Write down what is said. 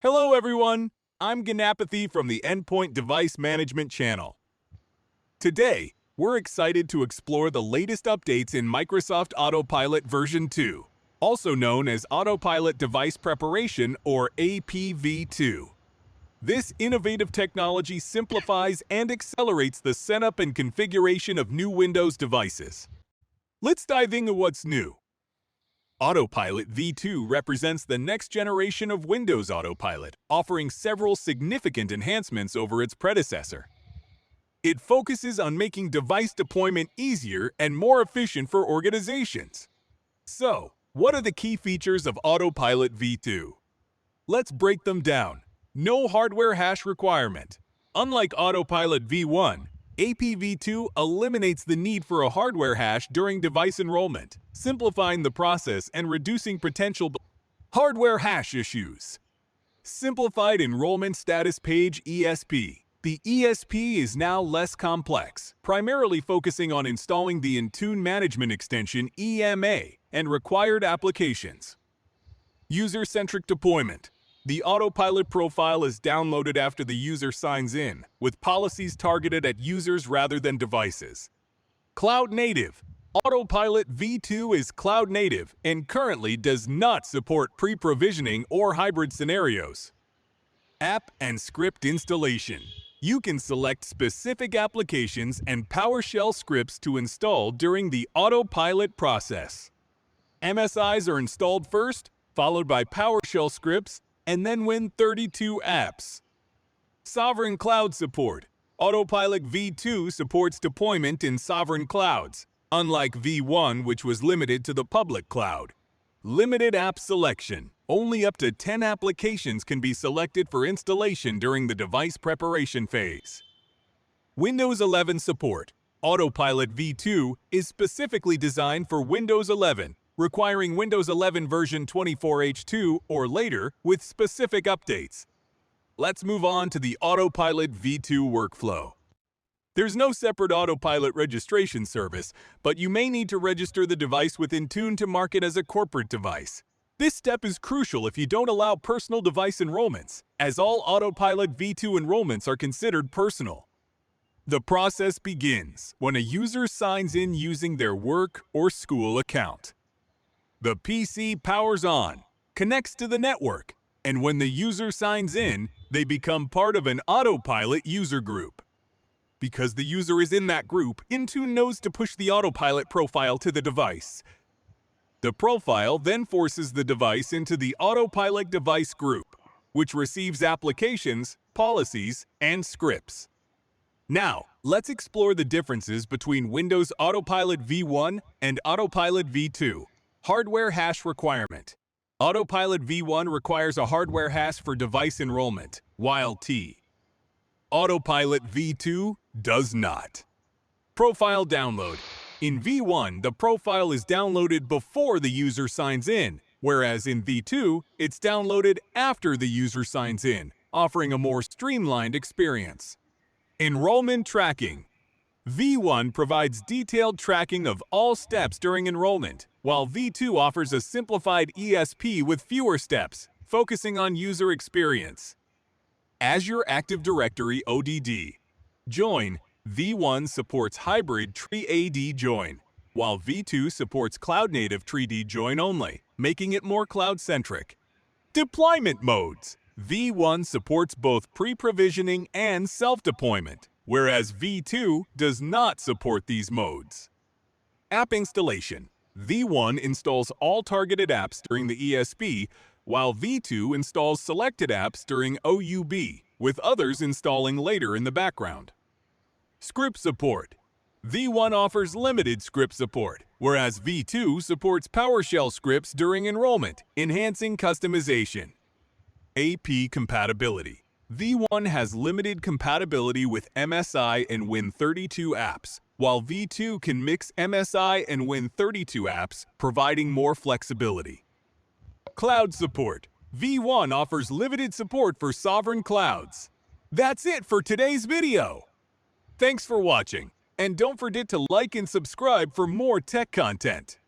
Hello everyone, I'm Ganapathy from the Endpoint Device Management channel. Today, we're excited to explore the latest updates in Microsoft Autopilot version 2, also known as Autopilot Device Preparation or APV2. This innovative technology simplifies and accelerates the setup and configuration of new Windows devices. Let's dive into what's new. Autopilot V2 represents the next generation of Windows Autopilot, offering several significant enhancements over its predecessor. It focuses on making device deployment easier and more efficient for organizations. So, what are the key features of Autopilot V2? Let's break them down. No hardware hash requirement. Unlike Autopilot V1, APV2 eliminates the need for a hardware hash during device enrollment, simplifying the process and reducing potential hardware hash issues. Simplified Enrollment Status Page ESP. The ESP is now less complex, primarily focusing on installing the Intune Management Extension EMA and required applications. User-centric deployment. The Autopilot profile is downloaded after the user signs in, with policies targeted at users rather than devices. Cloud native. Autopilot V2 is cloud native and currently does not support pre-provisioning or hybrid scenarios. App and script installation. You can select specific applications and PowerShell scripts to install during the Autopilot process. MSIs are installed first, followed by PowerShell scripts, and then Win32 apps. Sovereign cloud support. Autopilot V2 supports deployment in sovereign clouds, unlike V1, which was limited to the public cloud. Limited app selection. Only up to 10 applications can be selected for installation during the device preparation phase. Windows 11 support. Autopilot V2 is specifically designed for Windows 11, requiring Windows 11 version 24H2 or later with specific updates. Let's move on to the Autopilot V2 workflow. There's no separate Autopilot registration service, but you may need to register the device with Intune to mark it as a corporate device. This step is crucial if you don't allow personal device enrollments, as all Autopilot V2 enrollments are considered personal. The process begins when a user signs in using their work or school account. The PC powers on, connects to the network, and when the user signs in, they become part of an Autopilot user group. Because the user is in that group, Intune knows to push the Autopilot profile to the device. The profile then forces the device into the Autopilot device group, which receives applications, policies, and scripts. Now, let's explore the differences between Windows Autopilot V1 and Autopilot V2. Hardware hash requirement. Autopilot V1 requires a hardware hash for device enrollment, while Autopilot V2 does not. Profile download. In V1, the profile is downloaded before the user signs in, whereas in V2, it's downloaded after the user signs in, offering a more streamlined experience. Enrollment tracking. V1 provides detailed tracking of all steps during enrollment, while V2 offers a simplified ESP with fewer steps, focusing on user experience. Azure Active Directory ODD. Join. V1 supports hybrid TreeAD join, while V2 supports cloud-native TreeD join only, making it more cloud-centric. Deployment modes. V1 supports both pre-provisioning and self-deployment, whereas V2 does not support these modes. App installation. V1 installs all targeted apps during the ESP, while V2 installs selected apps during OUB, with others installing later in the background. Script support. V1 offers limited script support, whereas V2 supports PowerShell scripts during enrollment, enhancing customization. AP compatibility. V1 has limited compatibility with MSI and Win32 apps, while V2 can mix MSI and Win32 apps, providing more flexibility. Cloud support. V1 offers limited support for sovereign clouds. That's it for today's video. Thanks for watching, and don't forget to like and subscribe for more tech content.